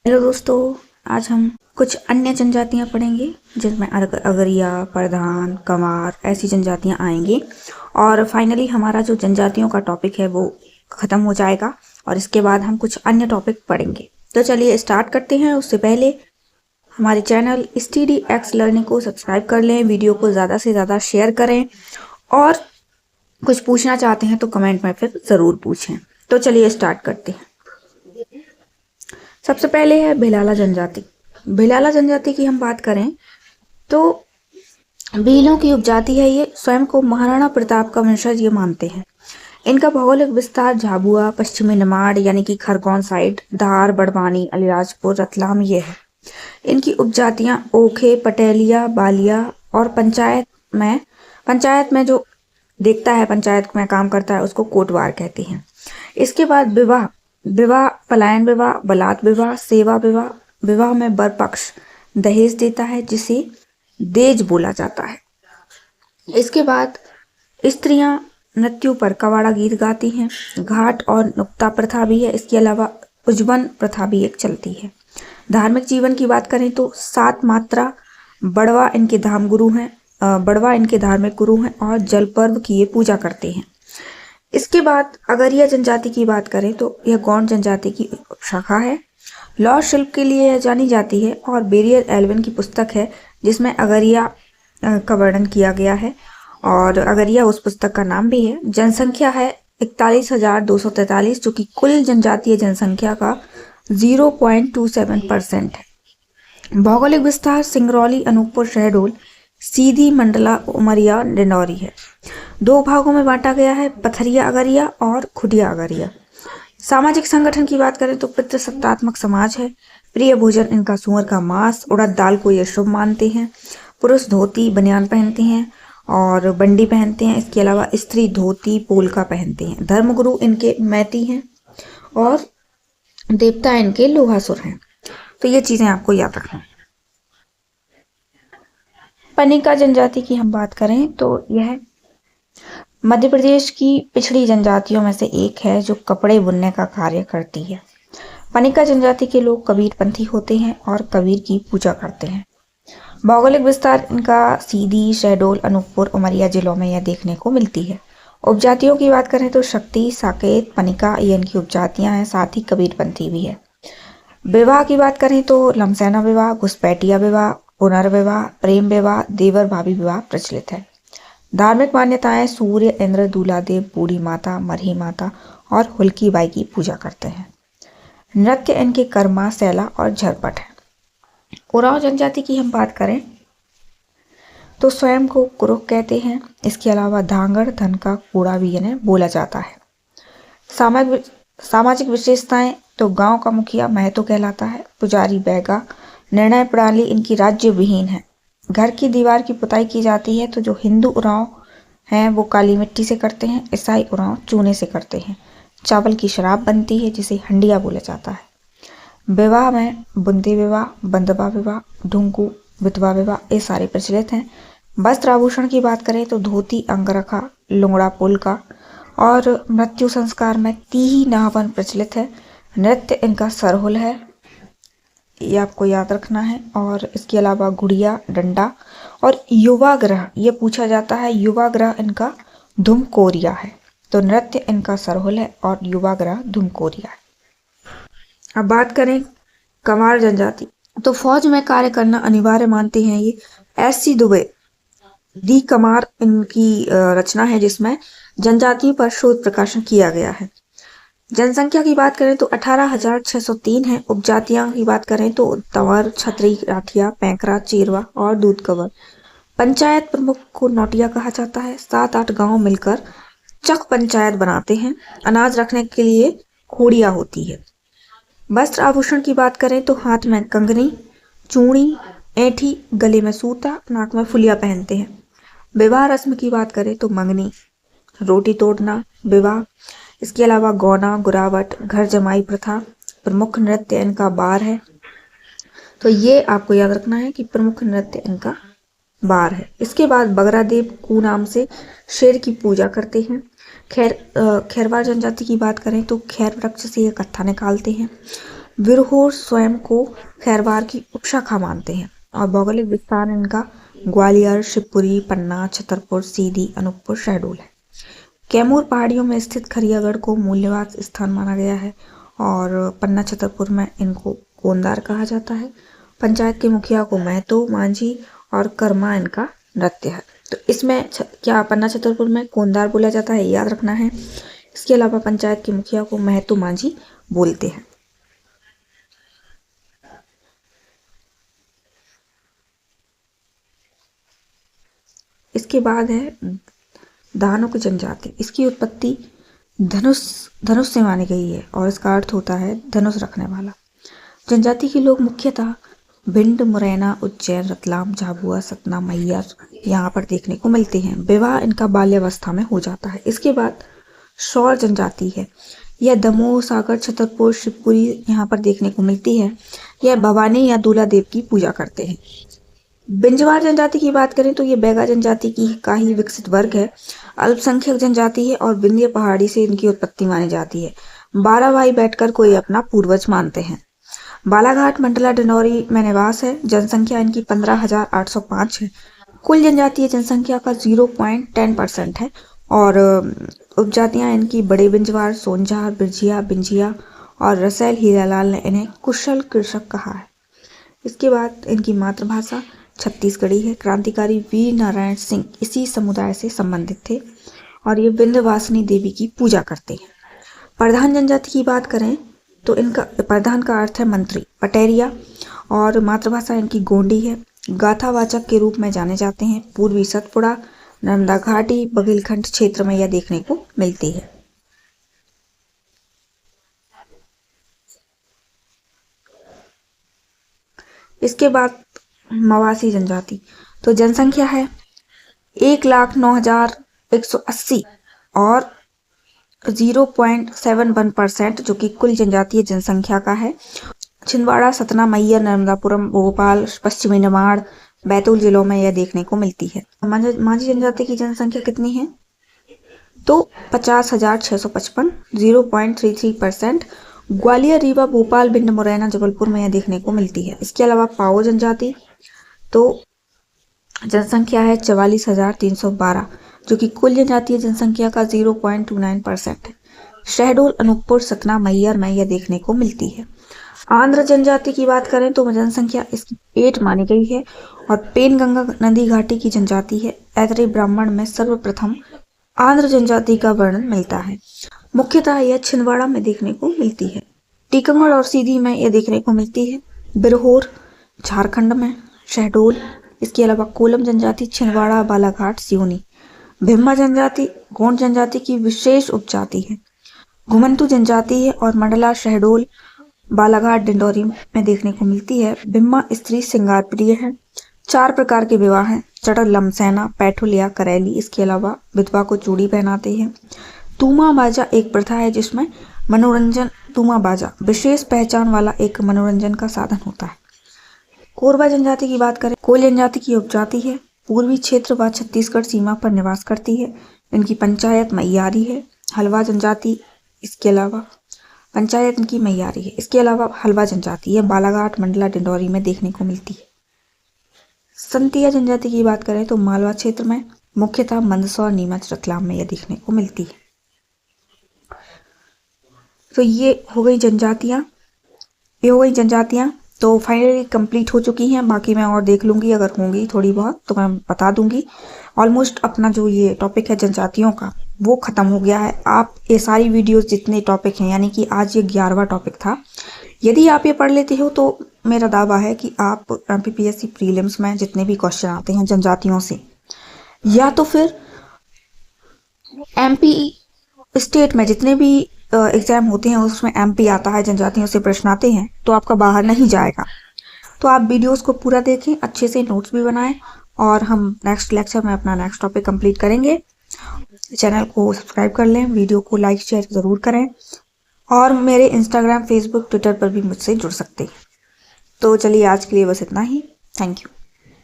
Hello दोस्तों, आज हम कुछ अन्य जनजातियां पढ़ेंगे जिसमें अगरिया, प्रधान, कमार ऐसी जनजातियां आएंगी और फाइनली हमारा जो जनजातियों का टॉपिक है वो ख़त्म हो जाएगा और इसके बाद हम कुछ अन्य टॉपिक पढ़ेंगे। तो चलिए स्टार्ट करते हैं। उससे पहले हमारे चैनल STDX लर्निंग को सब्सक्राइब कर लें, वीडियो को ज़्यादा से ज़्यादा शेयर करें और कुछ पूछना चाहते हैं तो कमेंट में फिर ज़रूर पूछें। तो चलिए स्टार्ट करते हैं। सबसे पहले है भिलाला जनजाति। भिलाला जनजाति की हम बात करें तो भीलों की उपजाति है। ये स्वयं को महाराणा प्रताप का वंशज ये मानते हैं। इनका भौगोलिक विस्तार झाबुआ, पश्चिमी निमाड़ यानी कि खरगोन साइड, धार, बड़वानी, अलीराजपुर, रतलाम ये है। इनकी उपजातियां ओखे, पटेलिया, बालिया और पंचायत में जो देखता है, पंचायत में काम करता है, उसको कोटवार कहते हैं। इसके बाद विवाह, पलायन विवाह, बलात विवाह, सेवा विवाह, विवाह में वर पक्ष दहेज देता है जिसे देज बोला जाता है। इसके बाद स्त्रियां नृत्यों पर कवाड़ा गीत गाती हैं। घाट और नुक्ता प्रथा भी है। इसके अलावा उज्जवन प्रथा भी एक चलती है। धार्मिक जीवन की बात करें तो 7 मात्रा बड़वा इनके धार्मिक गुरु हैं और जल पर्व की ये पूजा करते हैं। इसके बाद अगरिया जनजाति की बात करें तो यह गौंड जनजाति की शाखा है। लौह शिल्प के लिए यह जानी जाती है और बेरियर एल्विन की पुस्तक है जिसमें अगरिया का वर्णन किया गया है और अगरिया उस पुस्तक का नाम भी है। जनसंख्या है 41,243 जो कि कुल जनजातीय जनसंख्या का 0.27% है। भौगोलिक विस्तार सिंगरौली, अनूपपुर, शहडोल, सीधी, मंडला, उमरिया, डिंडौरी है। 2 भागों में बांटा गया है, पथरिया अगरिया और खुडिया अगरिया। सामाजिक संगठन की बात करें तो पितृसत्तात्मक समाज है। प्रिय भोजन इनका सुअर का मांस, उड़द दाल को ये शुभ मानते हैं। पुरुष धोती बनियान पहनते हैं और बंडी पहनते हैं। इसके अलावा स्त्री धोती पोलका पहनते हैं। धर्मगुरु इनके मैती हैं और देवता इनके लोहासुर हैं। तो ये चीजें आपको याद रखना। पनिका जनजाति की हम बात करें तो यह मध्य प्रदेश की पिछड़ी जनजातियों में से एक है जो कपड़े बुनने का कार्य करती है। पनिका जनजाति के लोग कबीरपंथी होते हैं और कबीर की पूजा करते हैं। भौगोलिक विस्तार इनका सीधी, शहडोल, अनूपपुर, उमरिया जिलों में यह देखने को मिलती है। उपजातियों की बात करें तो शक्ति, साकेत, पनिका ये इनकी उपजातियां हैं, साथ ही कबीरपंथी भी है। विवाह की बात करें तो लमसैना विवाह, घुसपैठिया विवाह, पुनर्विवाह, प्रेम विवाह, देवर भाभी विवाह प्रचलित है। धार्मिक मान्यताएं सूर्य, इंद्र, दूलादेव, बूढ़ी माता, मरही माता और हुल्की बाई की पूजा करते हैं। नृत्य इनके कर्मा, सैला और झरपट है। उरांव जनजाति की हम बात करें तो स्वयं को कुरुक कहते हैं। इसके अलावा धांगड़, धन का कूड़ा भी इन्हें बोला जाता है। सामाजिक विशेषताएं तो गांव का मुखिया महतो कहलाता है। पुजारी बैगा। निर्णय प्रणाली इनकी राज्य विहीन है। घर की दीवार की पुताई की जाती है तो जो हिंदू उरांव हैं वो काली मिट्टी से करते हैं, ईसाई उरांव चूने से करते हैं। चावल की शराब बनती है जिसे हंडिया बोला जाता है। विवाह में बुंदी विवाह, बंदवा विवाह, ढुंकू, विधवा विवाह ये सारे प्रचलित हैं। वस्त्र आभूषण की बात करें तो धोती, अंगरखा, लुंगड़ा, पुलका और मृत्यु संस्कार में तीही नाहवन प्रचलित है। नृत्य इनका सरहुल है, ये आपको याद रखना है। और इसके अलावा गुड़िया, डंडा और युवा ग्रह ये पूछा जाता है। युवा ग्रह इनका धुमकोरिया है। तो नृत्य इनका सरहुल है और युवा ग्रह धुमकोरिया है। अब बात करें कमार जनजाति तो फौज में कार्य करना अनिवार्य मानते हैं ये। SC दुबे दी कमार इनकी रचना है जिसमें जनजातियों पर शोध प्रकाशन किया गया है। जनसंख्या की बात करें तो 18,603 है। उपजातियां की बात करें तो तंवर, छतरी, राठिया, पैंकरा, चीरवा और दूध कवर। पंचायत प्रमुख को नौटिया कहा जाता है। 7-8 गांव मिलकर चक पंचायत बनाते हैं। अनाज रखने के लिए खोड़िया होती है। वस्त्र आभूषण की बात करें तो हाथ में कंगनी, चूड़ी, ऐठी, गले में सूता, नाक में फुलिया पहनते हैं। विवाह रस्म की बात करें तो मंगनी, रोटी तोड़ना, विवाह। इसके अलावा गौना, गुरावट, घर जमाई प्रथा। प्रमुख नृत्य इनका बार है। तो ये आपको याद रखना है कि प्रमुख नृत्य इनका बार है। इसके बाद बगरादेव कू नाम से शेर की पूजा करते हैं। खैरवार जनजाति की बात करें तो खैर वृक्ष से ये कत्था निकालते हैं। विरहोर स्वयं को खैरवार की उपशाखा मानते हैं और भौगोलिक विस्तार इनका ग्वालियर, शिवपुरी, पन्ना, छतरपुर, सीधी, अनूपपुर, शहडोल है। कैमूर पहाड़ियों में स्थित खरियागढ़ को मूल्यवान स्थान माना गया है और पन्ना, छतरपुर में इनको कोंदार कहा जाता है। पंचायत के मुखिया को महतो, मांझी और कर्मा इनका नृत्य है। तो इसमें क्या पन्ना, छतरपुर में कोंदार बोला जाता है, याद रखना है। इसके अलावा पंचायत के मुखिया को महतो, मांझी बोलते हैं। इसके बाद है दानुक जनजाति। इसकी उत्पत्ति धनुष से मानी गई है और इसका अर्थ होता है धनुष रखने वाला। जनजाति के लोग मुख्यतः भिंड, मुरैना, उज्जैन, रतलाम, झाबुआ, सतना, मैहर यहाँ पर देखने को मिलते हैं। विवाह इनका बाल्यावस्था में हो जाता है। इसके बाद शौर जनजाति है। यह दमोह, सागर, छतरपुर, शिवपुरी यहाँ पर देखने को मिलती है। यह भवानी या दूल्हा देव की पूजा करते हैं। बिंजवार जनजाति की बात करें तो ये बैगा जनजाति का ही विकसित वर्ग है। अल्पसंख्यक जनजाति है और विंध्य पहाड़ी से इनकी उत्पत्ति मानी जाती है। 12 भाई बैठकर कोई अपना पूर्वज मानते हैं। बालाघाट, मंडला, डिंडौरी में निवास है। जनसंख्या इनकी 15,805 है। कुल जनजातीय जनसंख्या का 0.10% है और उपजातियां इनकी बड़े बिंजवार, सोनझार, बिरजिया, बिंजिया और रसैल हीरालाल ने इन्हें कुशल कृषक कहा है। इसके बाद इनकी मातृभाषा छत्तीसगढ़ी है। क्रांतिकारी वीर नारायण सिंह इसी समुदाय से संबंधित थे और ये विंध्यवासिनी देवी की पूजा करते हैं। प्रधान जनजाति की बात करें तो इनका प्रधान का अर्थ है मंत्री, पटेरिया और मातृभाषा इनकी गोंडी है। गाथावाचक के रूप में जाने जाते हैं। पूर्वी सतपुड़ा, नर्मदा घाटी, बघेलखंड क्षेत्र में यह देखने को मिलती है। इसके बाद मवासी जनजाति। तो जनसंख्या है 1,09,180 और 0.71% जो कि कुल जनजातीय जनसंख्या का है। छिंदवाड़ा, सतना, मैहर, नर्मदापुरम, भोपाल, पश्चिमी निमाड़, बैतूल जिलों में यह देखने को मिलती है। माझी जनजाति की जनसंख्या कितनी है तो 50,655, 0.33%। ग्वालियर, रीवा, भोपाल, भिंड, मुरैना, जबलपुर में यह देखने को मिलती है। इसके अलावा पाओ जनजाति तो जनसंख्या है 44,312 जो कि कुल जनजातीय जनसंख्या का 0.29% है। शहडोल, अनूपपुर, सतना, मैहर में यह देखने को मिलती है। आंध्र जनजाति की बात करें तो जनसंख्या इसकी 8 मानी गई है और पेनगंगा नदी घाटी की जनजाति है। ऐतरेय ब्राह्मण में सर्वप्रथम आंध्र जनजाति का वर्णन मिलता है। मुख्यतः यह छिंदवाड़ा में देखने को मिलती है। टीकमगढ़ और सीधी में यह देखने को मिलती है। बिरहोर झारखंड में, शहडोल। इसके अलावा कोलम जनजाति छिंदवाड़ा, बालाघाट, सिवनी। भिम्मा जनजाति गोंड जनजाति की विशेष उपजाति है। घुमंतू जनजाति है और मंडला, शहडोल, बालाघाट, डिंडौरी में देखने को मिलती है। भिम्मा स्त्री श्रृंगार प्रिय है। 4 प्रकार के विवाह हैं, चढ़, लमसैना, पैठुल या करेली। इसके अलावा विधवा को चूड़ी पहनाते हैं। तूमा बाजा एक प्रथा है जिसमें मनोरंजन, तूमा बाजा विशेष पहचान वाला एक मनोरंजन का साधन होता है। कोरबा जनजाति की बात करें, कोल जनजाति की उपजाति है। पूर्वी क्षेत्र व छत्तीसगढ़ सीमा पर निवास करती है। इनकी पंचायत मैयारी है। हलवा जनजाति इसके अलावा पंचायत इनकी मैयारी है। इसके अलावा हलवा जनजाति है बालाघाट, मंडला, डिंडौरी में देखने को मिलती है। संतिया जनजाति की बात करें तो मालवा क्षेत्र में, मुख्यतः मंदसौर, नीमच, रतलाम में यह देखने को मिलती है। तो ये हो गई जनजातियां। तो फाइनली कंप्लीट हो चुकी हैं। बाकी मैं और देख लूंगी, अगर होंगी थोड़ी बहुत तो मैं बता दूंगी। ऑलमोस्ट अपना जो ये टॉपिक है जनजातियों का वो खत्म हो गया है। आप ये सारी वीडियोस जितने टॉपिक हैं, यानी कि आज ये 11वां टॉपिक था, यदि आप ये पढ़ लेते हो तो मेरा दावा है कि आप MPPSC प्रीलिम्स में जितने भी क्वेश्चन आते हैं जनजातियों से, या तो फिर MP स्टेट में जितने भी एग्जाम होते हैं उसमें MP आता है, जनजातियों से प्रश्न आते हैं, तो आपका बाहर नहीं जाएगा। तो आप वीडियोस को पूरा देखें, अच्छे से नोट्स भी बनाएं और हम नेक्स्ट लेक्चर में अपना नेक्स्ट टॉपिक कंप्लीट करेंगे। चैनल को सब्सक्राइब कर लें, वीडियो को लाइक शेयर ज़रूर करें और मेरे इंस्टाग्राम, फेसबुक, ट्विटर पर भी मुझसे जुड़ सकते हैं। तो चलिए आज के लिए बस इतना ही। Thank you.